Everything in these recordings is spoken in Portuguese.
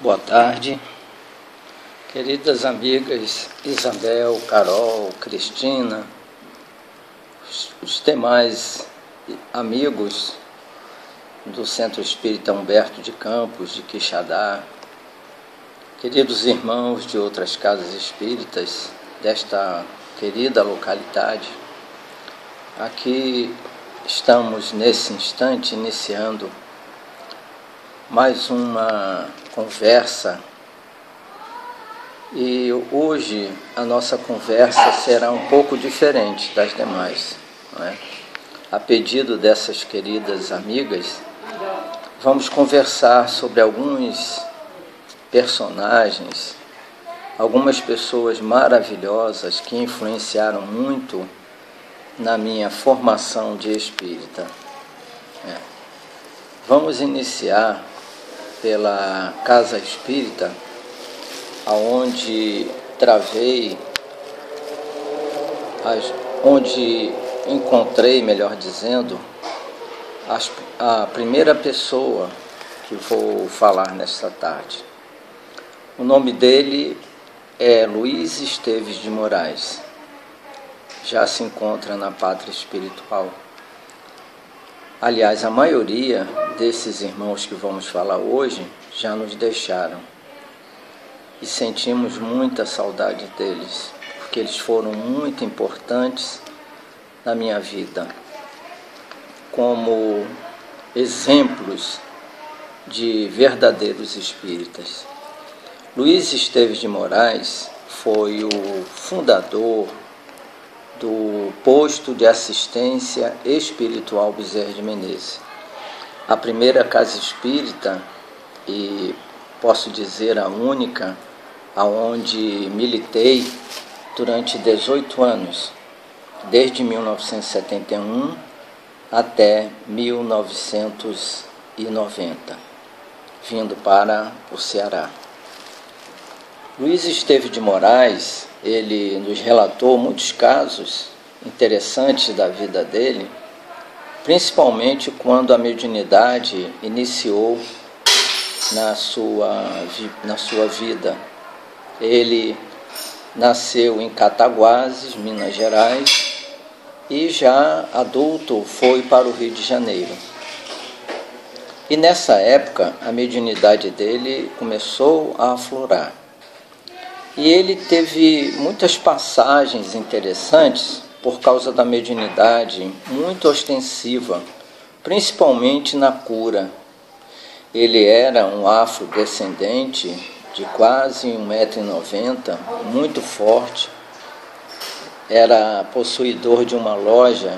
Boa tarde, queridas amigas Isabel, Carol, Cristina, os demais amigos do Centro Espírita Humberto de Campos, de Quixadá, queridos irmãos de outras casas espíritas desta querida localidade. Aqui estamos nesse instante iniciando mais uma conversa, e hoje a nossa conversa será um pouco diferente das demais, não é? A pedido dessas queridas amigas, vamos conversar sobre alguns personagens, algumas pessoas maravilhosas que influenciaram muito na minha formação de espírita. Vamos iniciar pela casa espírita, onde onde encontrei, melhor dizendo, a primeira pessoa que vou falar nesta tarde. O nome dele é Luiz Esteves de Moraes. Já se encontra na pátria espiritual. Aliás, a maioria desses irmãos que vamos falar hoje já nos deixaram. E sentimos muita saudade deles, porque eles foram muito importantes na minha vida, como exemplos de verdadeiros espíritas. Luiz Esteves de Moraes foi o fundador do Posto de Assistência Espiritual Bezerra de Menezes, a primeira casa espírita, e posso dizer a única, aonde militei durante 18 anos, desde 1971 até 1990, vindo para o Ceará. Luiz Esteves de Moraes, ele nos relatou muitos casos interessantes da vida dele, principalmente quando a mediunidade iniciou na sua vida. Ele nasceu em Cataguases, Minas Gerais, e já adulto foi para o Rio de Janeiro. E nessa época a mediunidade dele começou a aflorar. E ele teve muitas passagens interessantes por causa da mediunidade muito ostensiva, principalmente na cura. Ele era um afrodescendente de quase 1,90 m, muito forte. Era possuidor de uma loja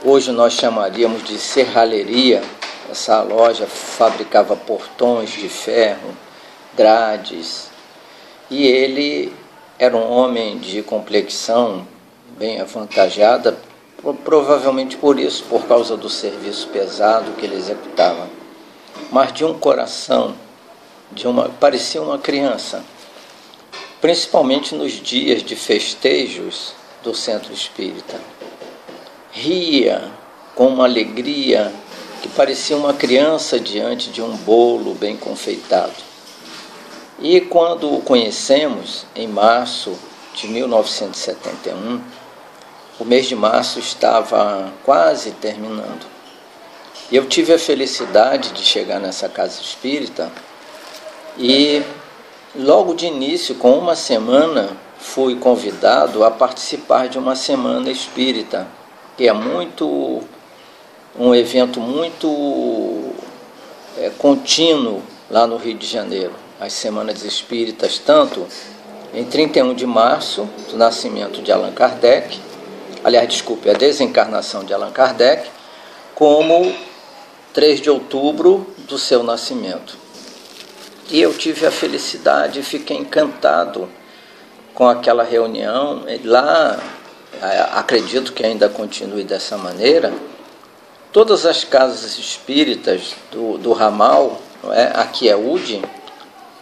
hoje nós chamaríamos de serralheria. Essa loja fabricava portões de ferro, grades, e ele era um homem de complexão bem avantajada, provavelmente por isso, por causa do serviço pesado que ele executava, mas de um coração, parecia uma criança, principalmente nos dias de festejos do Centro Espírita. Ria com uma alegria que parecia uma criança diante de um bolo bem confeitado. E quando o conhecemos, em março de 1971, o mês de março estava quase terminando. E eu tive a felicidade de chegar nessa casa espírita e, logo de início, com uma semana, fui convidado a participar de uma semana espírita, que é um evento muito contínuo lá no Rio de Janeiro. As Semanas Espíritas, tanto em 31 de março, do nascimento de Allan Kardec, a desencarnação de Allan Kardec, como 3 de outubro do seu nascimento. E eu tive a felicidade e fiquei encantado com aquela reunião. Lá, acredito que ainda continue dessa maneira, todas as casas espíritas do ramal, aqui é UDE,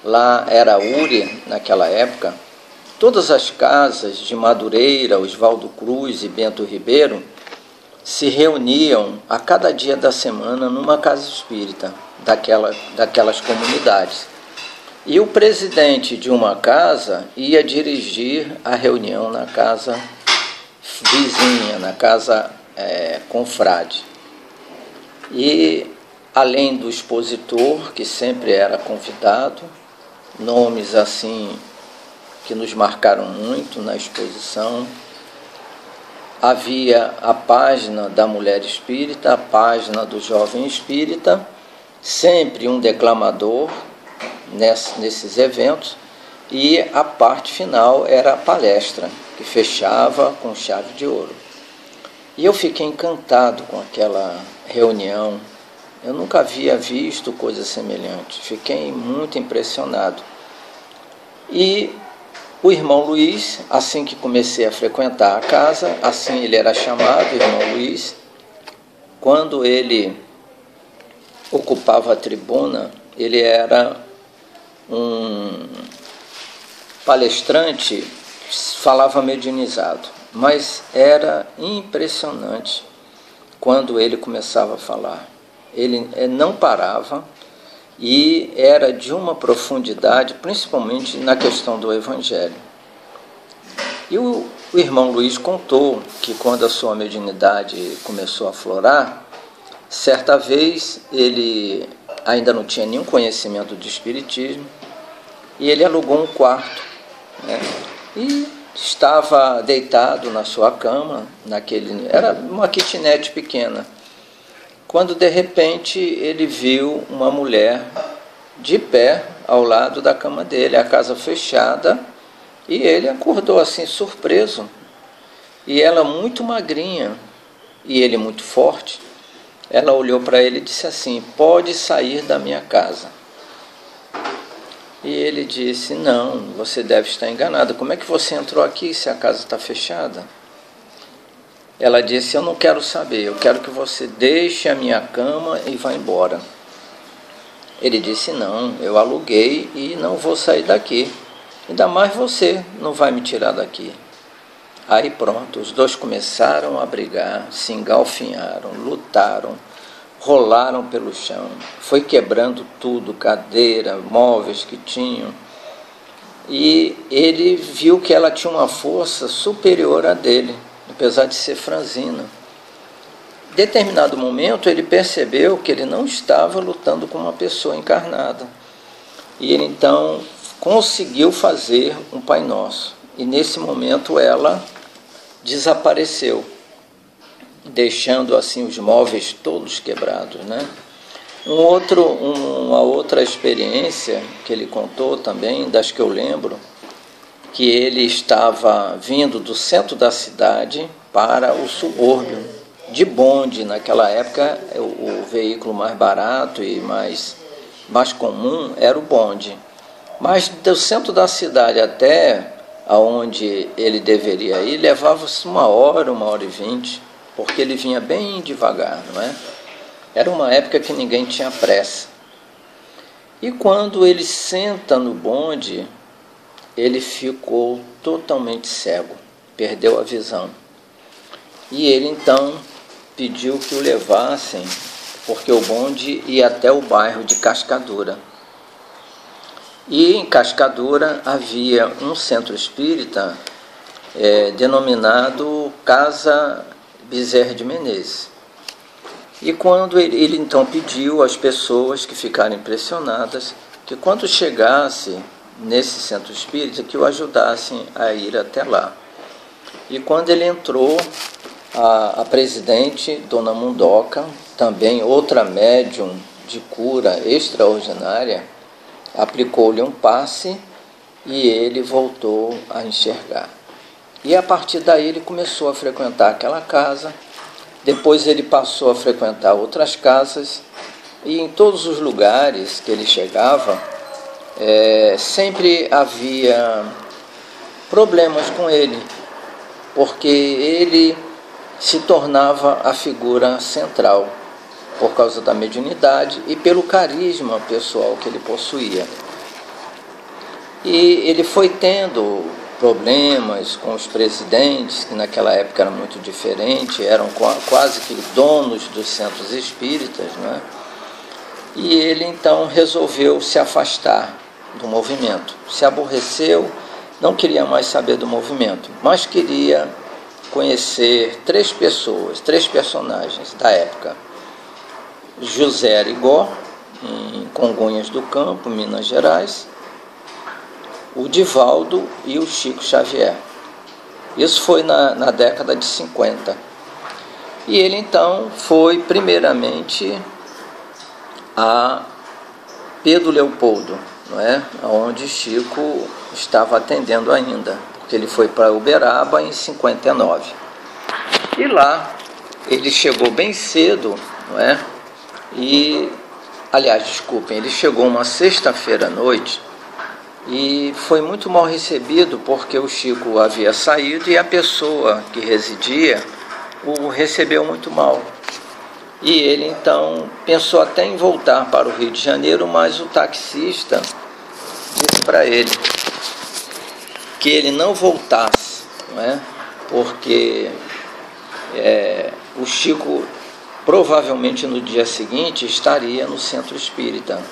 lá era URI naquela época, todas as casas de Madureira, Oswaldo Cruz e Bento Ribeiro se reuniam a cada dia da semana numa casa espírita, daquelas comunidades. E o presidente de uma casa ia dirigir a reunião na casa vizinha, na casa confrade. E, além do expositor, que sempre era convidado, nomes assim que nos marcaram muito na exposição, havia a página da mulher espírita, a página do jovem espírita, sempre um declamador nesses eventos, e a parte final era a palestra, que fechava com chave de ouro. E eu fiquei encantado com aquela reunião. Eu nunca havia visto coisa semelhante, fiquei muito impressionado. E o irmão Luiz, assim que comecei a frequentar a casa, assim ele era chamado, irmão Luiz, quando ele ocupava a tribuna, ele era um palestrante, falava mediunizado, mas era impressionante quando ele começava a falar. Ele não parava e era de uma profundidade, principalmente na questão do Evangelho. E o irmão Luiz contou que quando a sua mediunidade começou a aflorar, certa vez ele ainda não tinha nenhum conhecimento de espiritismo e ele alugou um quarto, né? E estava deitado na sua cama, era uma kitnet pequena, quando de repente ele viu uma mulher de pé ao lado da cama dele, a casa fechada, e ele acordou assim surpreso, e ela muito magrinha e ele muito forte. Ela olhou para ele e disse assim: pode sair da minha casa. E ele disse: não, você deve estar enganada, como é que você entrou aqui se a casa está fechada? Ela disse: eu não quero saber, eu quero que você deixe a minha cama e vá embora. Ele disse: não, eu aluguei e não vou sair daqui, ainda mais você não vai me tirar daqui. Aí pronto, os dois começaram a brigar, se engalfinharam, lutaram, rolaram pelo chão, foi quebrando tudo, cadeira, móveis que tinham, e ele viu que ela tinha uma força superior à dele, apesar de ser franzina. Em determinado momento ele percebeu que ele não estava lutando com uma pessoa encarnada, e ele então conseguiu fazer um Pai Nosso, e nesse momento ela desapareceu, deixando assim os móveis todos quebrados, né? Uma outra experiência que ele contou também, das que eu lembro, que ele estava vindo do centro da cidade para o subúrbio, de bonde. Naquela época o veículo mais barato e mais comum era o bonde, mas do centro da cidade até aonde ele deveria ir levava-se 1 hora, 1 hora e 20, porque ele vinha bem devagar, não é? Era uma época que ninguém tinha pressa. E quando ele senta no bonde, ele ficou totalmente cego, perdeu a visão. E ele então pediu que o levassem, porque o bonde ia até o bairro de Cascadura. E em Cascadura havia um centro espírita denominado Casa Bezerra de Menezes. E quando ele então pediu às pessoas que ficaram impressionadas que quando chegasse nesse centro espírita que o ajudassem a ir até lá. E quando ele entrou, a presidente, Dona Mundoca, também outra médium de cura extraordinária, aplicou-lhe um passe e ele voltou a enxergar. E a partir daí ele começou a frequentar aquela casa. Depois ele passou a frequentar outras casas, e em todos os lugares que ele chegava, sempre havia problemas com ele, porque ele se tornava a figura central, por causa da mediunidade e pelo carisma pessoal que ele possuía. E ele foi tendo problemas com os presidentes, que naquela época era muito diferente, eram quase que donos dos centros espíritas, né? E ele então resolveu se afastar do movimento. Se aborreceu, não queria mais saber do movimento, mas queria conhecer três pessoas, três personagens da época. José Arigó, em Congonhas do Campo, Minas Gerais, o Divaldo e o Chico Xavier. Isso foi na década de 50. E ele então foi primeiramente a Pedro Leopoldo, não é? Onde Chico estava atendendo ainda, porque ele foi para Uberaba em 59. E lá ele chegou bem cedo, não é? E, aliás, desculpem, ele chegou uma sexta-feira à noite e foi muito mal recebido porque o Chico havia saído e a pessoa que residia o recebeu muito mal. E ele então pensou até em voltar para o Rio de Janeiro, mas o taxista disse para ele que ele não voltasse, não é? Porque o Chico provavelmente no dia seguinte estaria no centro espírita.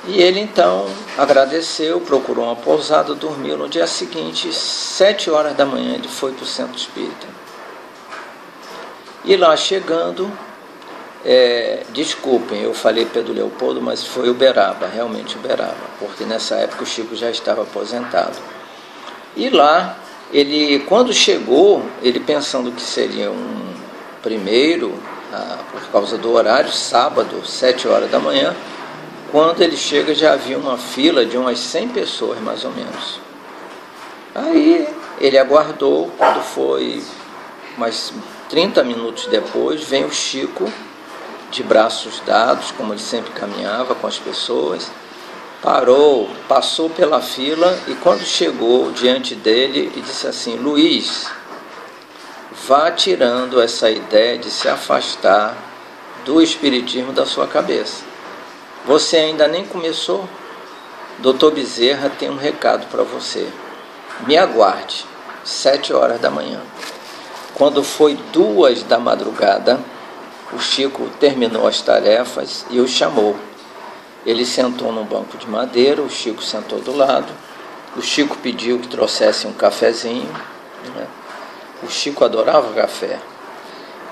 E ele então agradeceu, procurou uma pousada, dormiu. No dia seguinte, 7 horas da manhã, ele foi para o centro espírita. E lá chegando, desculpem, eu falei Pedro Leopoldo, mas foi Uberaba, realmente Uberaba, porque nessa época o Chico já estava aposentado. E lá, quando chegou, ele pensando que seria um primeiro, por causa do horário, sábado, 7 horas da manhã, quando ele chega já havia uma fila de umas 100 pessoas, mais ou menos. Aí ele aguardou, quando foi mais 30 minutos depois, vem o Chico, de braços dados, como ele sempre caminhava com as pessoas, parou, passou pela fila e quando chegou diante dele, e disse assim: Luiz, vá tirando essa ideia de se afastar do espiritismo da sua cabeça. Você ainda nem começou? Dr. Bezerra tem um recado para você. Me aguarde, 7 horas da manhã. Quando foi 2 da madrugada, o Chico terminou as tarefas e o chamou. Ele sentou num banco de madeira, o Chico sentou do lado. O Chico pediu que trouxesse um cafezinho, né? O Chico adorava café.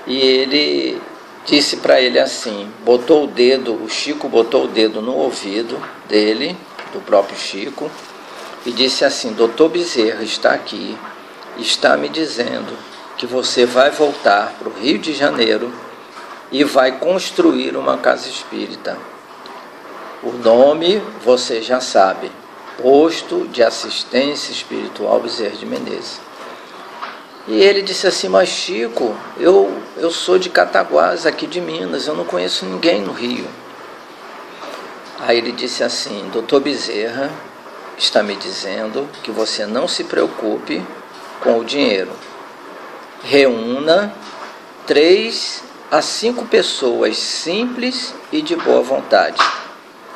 E ele disse para ele assim, o Chico botou o dedo no ouvido dele, do próprio Chico, e disse assim: Dr. Bezerra está aqui, está me dizendo que você vai voltar para o Rio de Janeiro e vai construir uma casa espírita. O nome você já sabe, Posto de Assistência Espiritual Bezerra de Menezes. E ele disse assim: mas Chico, eu sou de Cataguás, aqui de Minas, eu não conheço ninguém no Rio. Aí ele disse assim: Dr. Bezerra está me dizendo que você não se preocupe com o dinheiro. Reúna 3 a 5 pessoas simples e de boa vontade.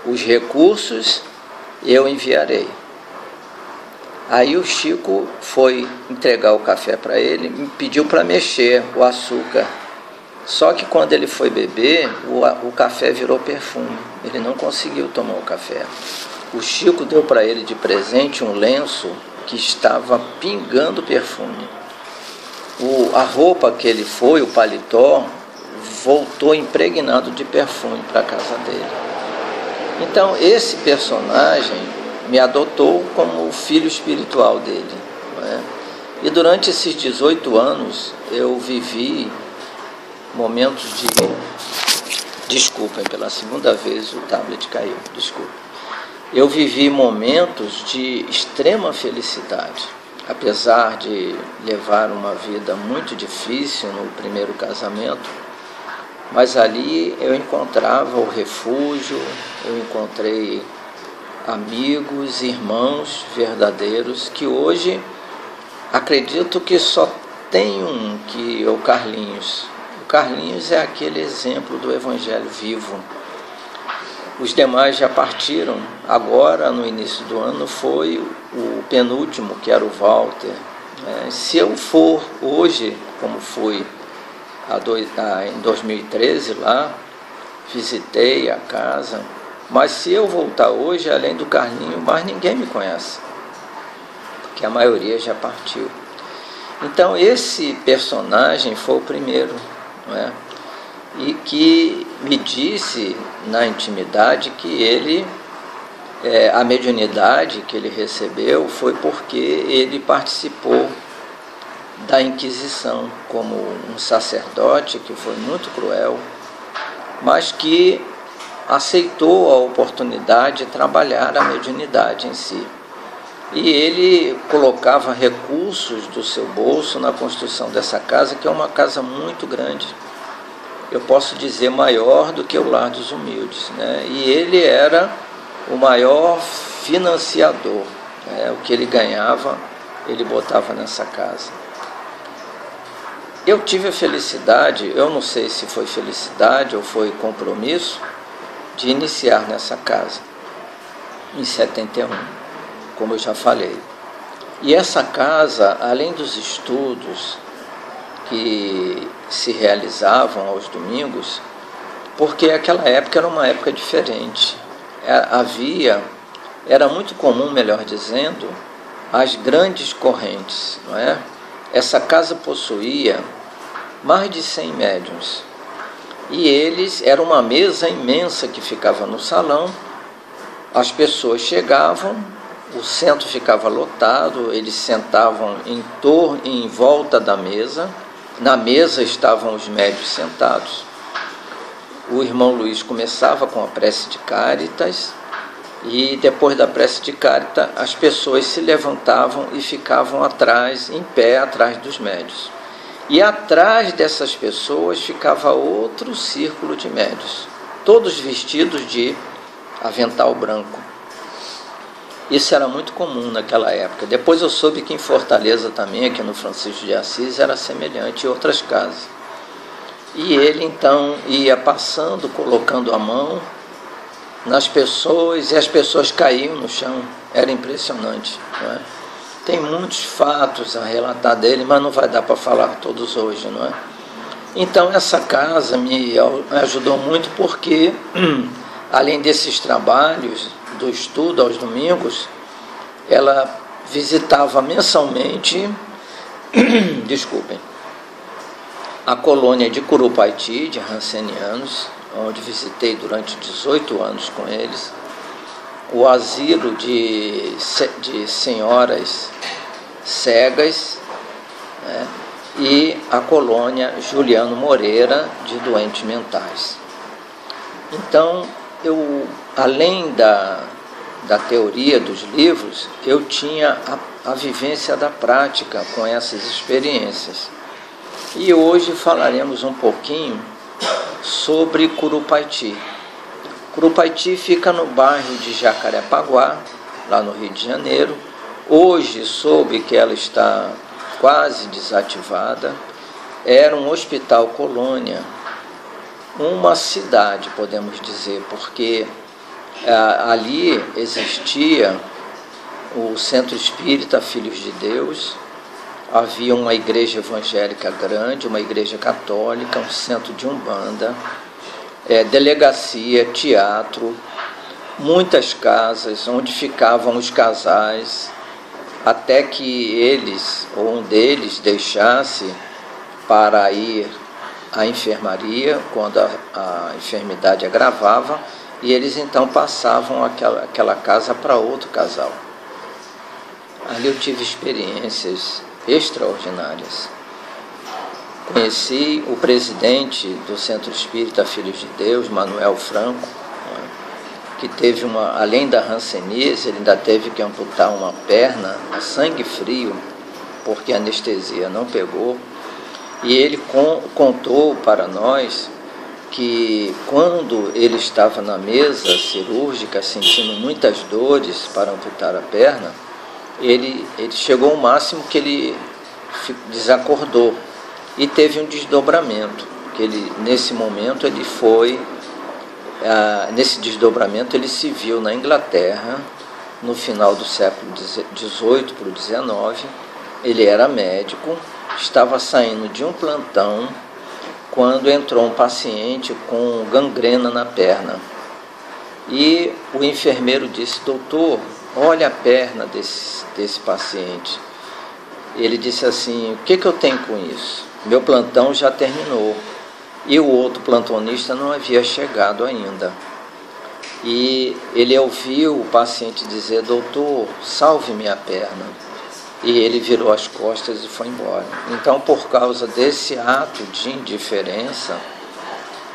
Os recursos eu enviarei. Aí o Chico foi entregar o café para ele, me pediu para mexer o açúcar. Só que quando ele foi beber, o café virou perfume. Ele não conseguiu tomar o café. O Chico deu para ele de presente um lenço que estava pingando perfume. A roupa que ele foi, o paletó, voltou impregnado de perfume para a casa dele. Então esse personagem me adotou como o filho espiritual dele, não é? E durante esses 18 anos eu vivi momentos de... Desculpem, pela segunda vez o tablet caiu, desculpa. Eu vivi momentos de extrema felicidade, apesar de levar uma vida muito difícil no primeiro casamento, mas ali eu encontrava o refúgio, eu encontrei amigos, irmãos verdadeiros, que hoje acredito que só tem um, que é o Carlinhos. O Carlinhos é aquele exemplo do Evangelho vivo. Os demais já partiram. Agora, no início do ano, foi o penúltimo, que era o Walter. Se eu for hoje, como fui em 2013 lá, visitei a casa, mas se eu voltar hoje, além do Carlinho, mais ninguém me conhece, porque a maioria já partiu. Então esse personagem foi o primeiro, não é? E que me disse na intimidade que ele, a mediunidade que ele recebeu foi porque ele participou da Inquisição como um sacerdote que foi muito cruel, mas que aceitou a oportunidade de trabalhar a mediunidade em si. E ele colocava recursos do seu bolso na construção dessa casa, que é uma casa muito grande. Eu posso dizer maior do que o Lar dos Humildes, né? E ele era o maior financiador, né? O que ele ganhava, ele botava nessa casa. Eu tive a felicidade, eu não sei se foi felicidade ou foi compromisso, de iniciar nessa casa, em 71, como eu já falei. E essa casa, além dos estudos que se realizavam aos domingos, porque aquela época era uma época diferente. Era muito comum, melhor dizendo, as grandes correntes, não é? Essa casa possuía mais de 100 médiuns. E era uma mesa imensa que ficava no salão, as pessoas chegavam, o centro ficava lotado, eles sentavam em volta da mesa, na mesa estavam os médiuns sentados. O irmão Luiz começava com a prece de Cáritas, e depois da prece de Cáritas, as pessoas se levantavam e ficavam atrás, em pé, atrás dos médiuns. E atrás dessas pessoas ficava outro círculo de médiuns, todos vestidos de avental branco. Isso era muito comum naquela época. Depois eu soube que em Fortaleza também, aqui no Francisco de Assis, era semelhante em outras casas. E ele então ia passando, colocando a mão nas pessoas, e as pessoas caíam no chão. Era impressionante, não é? Tem muitos fatos a relatar dele, mas não vai dar para falar todos hoje, não é? Então essa casa me ajudou muito porque, além desses trabalhos do estudo aos domingos, ela visitava mensalmente, desculpem, a colônia de Curupaiti, de Rancenianos, onde visitei durante 18 anos com eles, o asilo de senhoras cegas, né, e a colônia Juliano Moreira, de doentes mentais. Então, além da teoria dos livros, eu tinha a vivência da prática com essas experiências. E hoje falaremos um pouquinho sobre Curupaiti. Curupaiti fica no bairro de Jacarepaguá, lá no Rio de Janeiro. Hoje soube que ela está quase desativada. Era um hospital colônia, uma cidade, podemos dizer, porque ali existia o Centro Espírita Filhos de Deus, havia uma igreja evangélica grande, uma igreja católica, um centro de umbanda, delegacia, teatro, muitas casas onde ficavam os casais, até que eles, ou um deles, deixasse para ir à enfermaria, quando a enfermidade agravava, e eles então passavam aquela casa para outro casal. Ali eu tive experiências extraordinárias. Conheci o presidente do Centro Espírita Filhos de Deus, Manuel Franco, que teve além da hanseníase, ele ainda teve que amputar uma perna a sangue frio, porque a anestesia não pegou. E ele contou para nós que quando ele estava na mesa cirúrgica, sentindo muitas dores para amputar a perna, ele chegou ao máximo que ele desacordou e teve um desdobramento, que nesse momento ele foi, nesse desdobramento ele se viu na Inglaterra, no final do século XVIII para o XIX, ele era médico, estava saindo de um plantão quando entrou um paciente com gangrena na perna. E o enfermeiro disse: doutor, olha a perna desse paciente. Ele disse assim: o que eu tenho com isso? Meu plantão já terminou. E o outro plantonista não havia chegado ainda. E ele ouviu o paciente dizer: doutor, salve minha perna. E ele virou as costas e foi embora. Então, por causa desse ato de indiferença,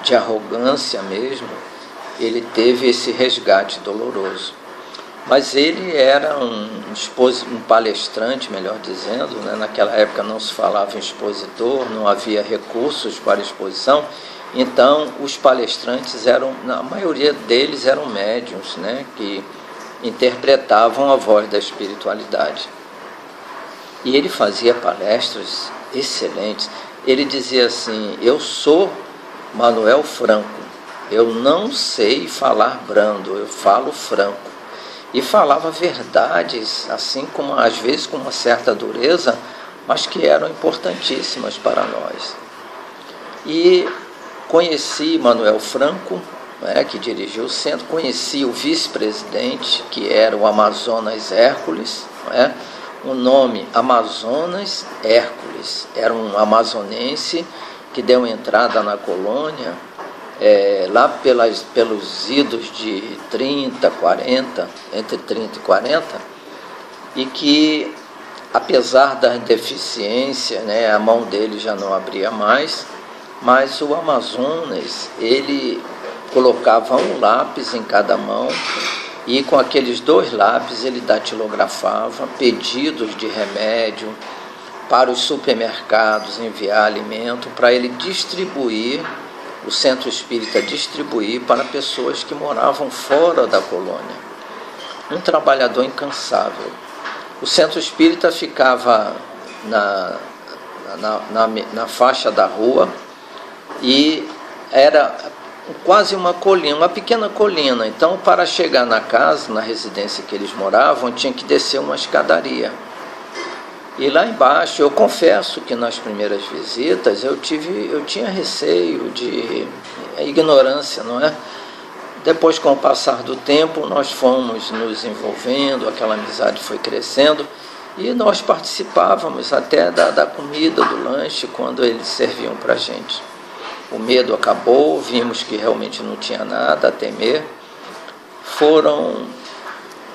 de arrogância mesmo, ele teve esse resgate doloroso. Mas ele era um palestrante, melhor dizendo, né? Naquela época não se falava em expositor, não havia recursos para exposição, então os palestrantes a maioria deles eram médiuns, né? Que interpretavam a voz da espiritualidade. E ele fazia palestras excelentes. Ele dizia assim: eu sou Manuel Franco, eu não sei falar brando, eu falo franco. E falava verdades, assim como às vezes com uma certa dureza, mas que eram importantíssimas para nós. E conheci Manuel Franco, né, que dirigiu o centro, conheci o vice-presidente, que era o Amazonas Hércules, né, o nome Amazonas Hércules, era um amazonense que deu entrada na colônia, lá pelos idos de 30, 40, entre 30 e 40, e que, apesar da deficiência, né, a mão dele já não abria mais, mas o Amazonas, ele colocava um lápis em cada mão, e com aqueles 2 lápis ele datilografava pedidos de remédio para os supermercados, enviar alimento, para ele distribuir, o centro espírita distribuir para pessoas que moravam fora da colônia. Um trabalhador incansável. O centro espírita ficava na faixa da rua e era quase uma colina, uma pequena colina. Então, para chegar na casa, na residência que eles moravam, tinha que descer uma escadaria. E lá embaixo, eu confesso que nas primeiras visitas eu tinha receio de ignorância, não é? Depois, com o passar do tempo, nós fomos nos envolvendo, aquela amizade foi crescendo e nós participávamos até da comida, do lanche, quando eles serviam para a gente. O medo acabou, vimos que realmente não tinha nada a temer. Foram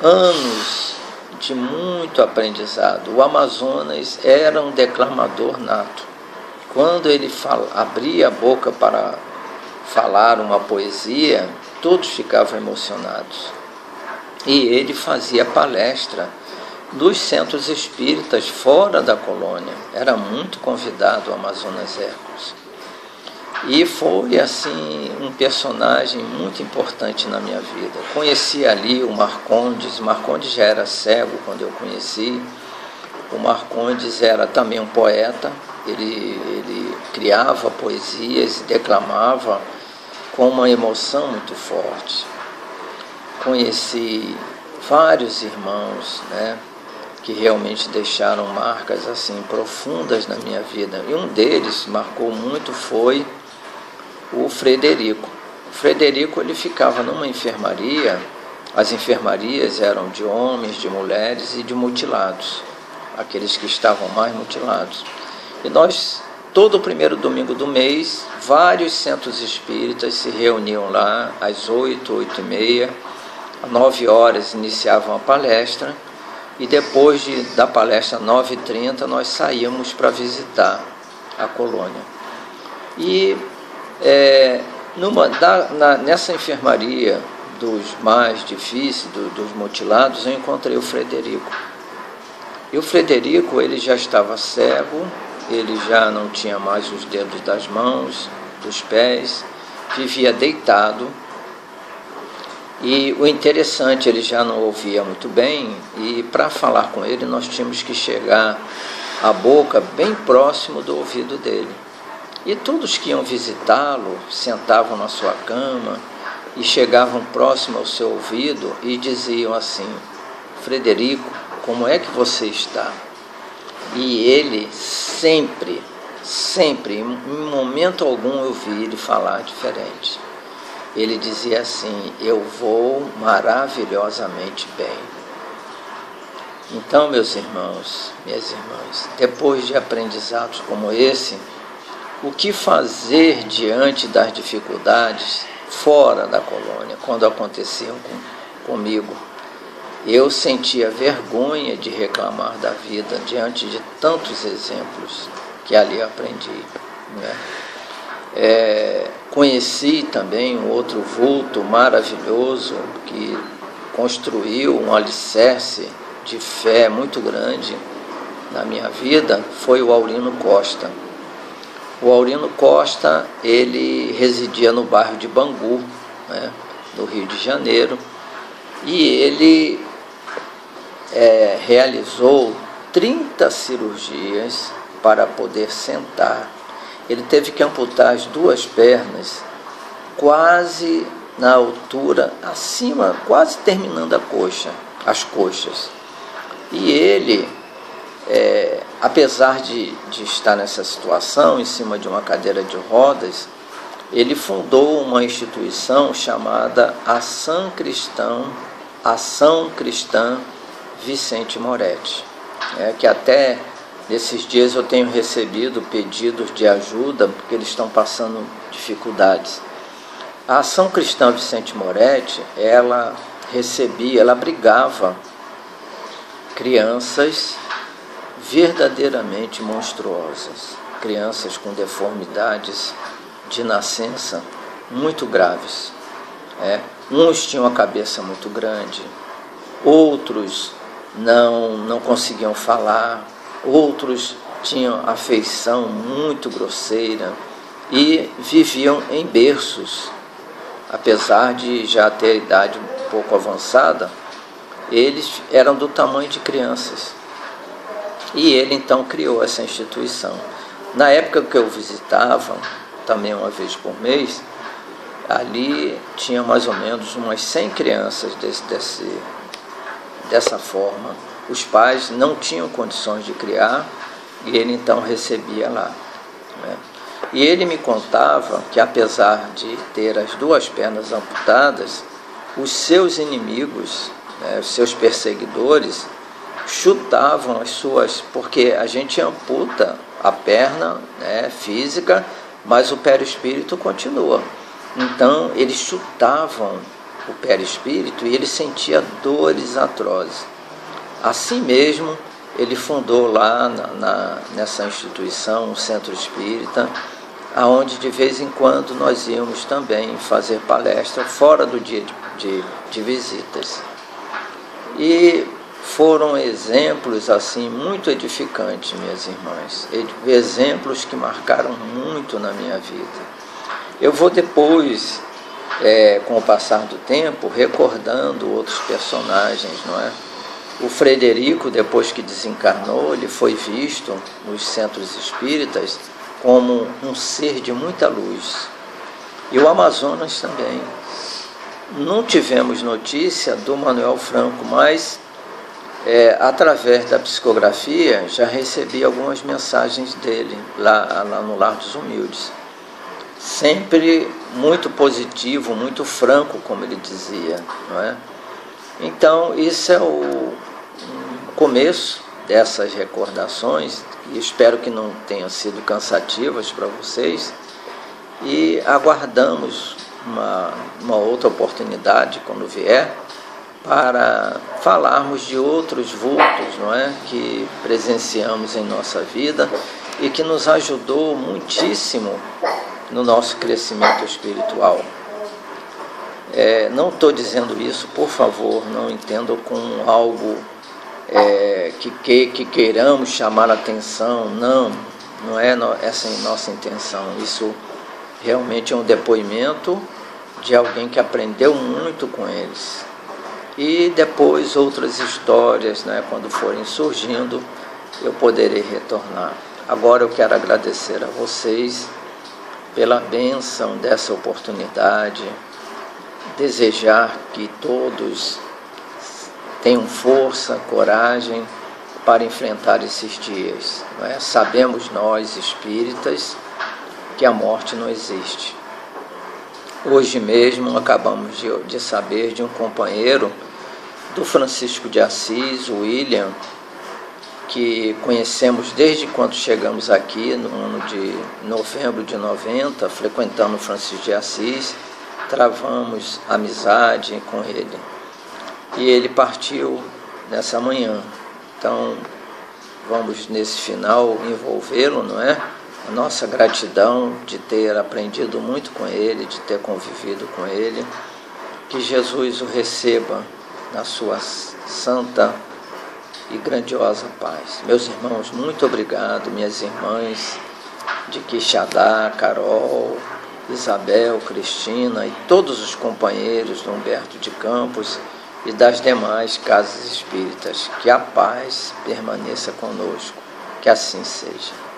anos de muito aprendizado. O Amazonas era um declamador nato. Quando ele abria a boca para falar uma poesia, todos ficavam emocionados. E ele fazia palestra dos centros espíritas fora da colônia. Era muito convidado o Amazonas Hércules. E foi, assim, um personagem muito importante na minha vida. Conheci ali o Marcondes já era cego quando eu conheci. O Marcondes era também um poeta, ele criava poesias e declamava com uma emoção muito forte. Conheci vários irmãos, né, que realmente deixaram marcas assim profundas na minha vida. E um deles marcou muito foi o Frederico. O Frederico, ele ficava numa enfermaria. As enfermarias eram de homens, de mulheres e de mutilados, aqueles que estavam mais mutilados. E nós, todo o primeiro domingo do mês, vários centros espíritas se reuniam lá às 8, 8h30, às 9 horas iniciavam a palestra, e depois da palestra 9h30 nós saíamos para visitar a colônia. E nessa enfermaria dos mais difíceis, dos mutilados, eu encontrei o Frederico. E o Frederico, ele já estava cego, ele já não tinha mais os dedos das mãos, dos pés, vivia deitado. E o interessante, ele já não ouvia muito bem, e para falar com ele nós tínhamos que chegar a boca bem próximo do ouvido dele. E todos que iam visitá-lo sentavam na sua cama e chegavam próximo ao seu ouvido e diziam assim: Frederico, como é que você está? E ele sempre sempre, em momento algum eu vi ele falar diferente. Ele dizia assim: eu vou maravilhosamente bem. Então, meus irmãos, minhas irmãs, depois de aprendizados como esse, o que fazer diante das dificuldades fora da colônia, quando aconteciam comigo? Eu sentia vergonha de reclamar da vida diante de tantos exemplos que ali aprendi, né? Conheci também um outro vulto maravilhoso que construiu um alicerce de fé muito grande na minha vida, foi o Aurino Costa. O Aurino Costa, ele residia no bairro de Bangu, né, no Rio de Janeiro, e ele realizou 30 cirurgias para poder sentar. Ele teve que amputar as 2 pernas, quase na altura, acima, quase terminando as coxas. E ele, apesar de estar nessa situação, em cima de uma cadeira de rodas, ele fundou uma instituição chamada Ação Cristã Vicente Moretti, que até nesses dias eu tenho recebido pedidos de ajuda, porque eles estão passando dificuldades. A Ação Cristã Vicente Moretti, ela abrigava crianças verdadeiramente monstruosas, crianças com deformidades de nascença muito graves. Uns tinham a cabeça muito grande, outros não conseguiam falar, outros tinham a feição muito grosseira e viviam em berços. Apesar de já ter idade um pouco avançada, eles eram do tamanho de crianças. E ele então criou essa instituição. Na época que eu visitava, também uma vez por mês, ali tinha mais ou menos umas 100 crianças dessa forma. Os pais não tinham condições de criar e ele então recebia lá, né? E ele me contava que, apesar de ter as 2 pernas amputadas, os seus inimigos, os seus perseguidores, chutavam as suas, porque a gente amputa a perna, física, mas o perispírito continua. Então eles chutavam o perispírito e ele sentia dores atrozes. Assim mesmo, ele fundou lá nessa instituição um centro espírita, aonde de vez em quando nós íamos também fazer palestra fora do dia de visitas. E foram exemplos assim muito edificantes, minhas irmãs, exemplos que marcaram muito na minha vida. Eu vou depois, com o passar do tempo, recordando outros personagens, não é? O Frederico, depois que desencarnou, ele foi visto nos centros espíritas como um ser de muita luz. E o Amazonas também. Não tivemos notícia do Manuel Franco, mas através da psicografia já recebi algumas mensagens dele lá no Lar dos Humildes. Sempre muito positivo, muito franco, como ele dizia, não é? Então, isso é o começo dessas recordações, e espero que não tenham sido cansativas para vocês, e aguardamos uma outra oportunidade, quando vier, para falarmos de outros vultos, não é? Que presenciamos em nossa vida e que nos ajudou muitíssimo no nosso crescimento espiritual. Não estou dizendo isso, por favor, não entendam com algo que queiramos chamar a atenção. Não é essa a nossa intenção. Isso realmente é um depoimento de alguém que aprendeu muito com eles. E depois outras histórias, né, quando forem surgindo, eu poderei retornar. Agora eu quero agradecer a vocês pela bênção dessa oportunidade, desejar que todos tenham força, coragem para enfrentar esses dias. Não é? Sabemos nós, espíritas, que a morte não existe. Hoje mesmo acabamos de saber de um companheiro do Francisco de Assis, o William, que conhecemos desde quando chegamos aqui, no ano de novembro de 90, frequentando o Francisco de Assis, travamos amizade com ele. E ele partiu nessa manhã. Então, vamos nesse final envolvê-lo, não é? A nossa gratidão de ter aprendido muito com ele, de ter convivido com ele. Que Jesus o receba na sua santa e grandiosa paz. Meus irmãos, muito obrigado. Minhas irmãs de Quixadá, Carol, Isabel, Cristina e todos os companheiros do Humberto de Campos e das demais casas espíritas. Que a paz permaneça conosco. Que assim seja.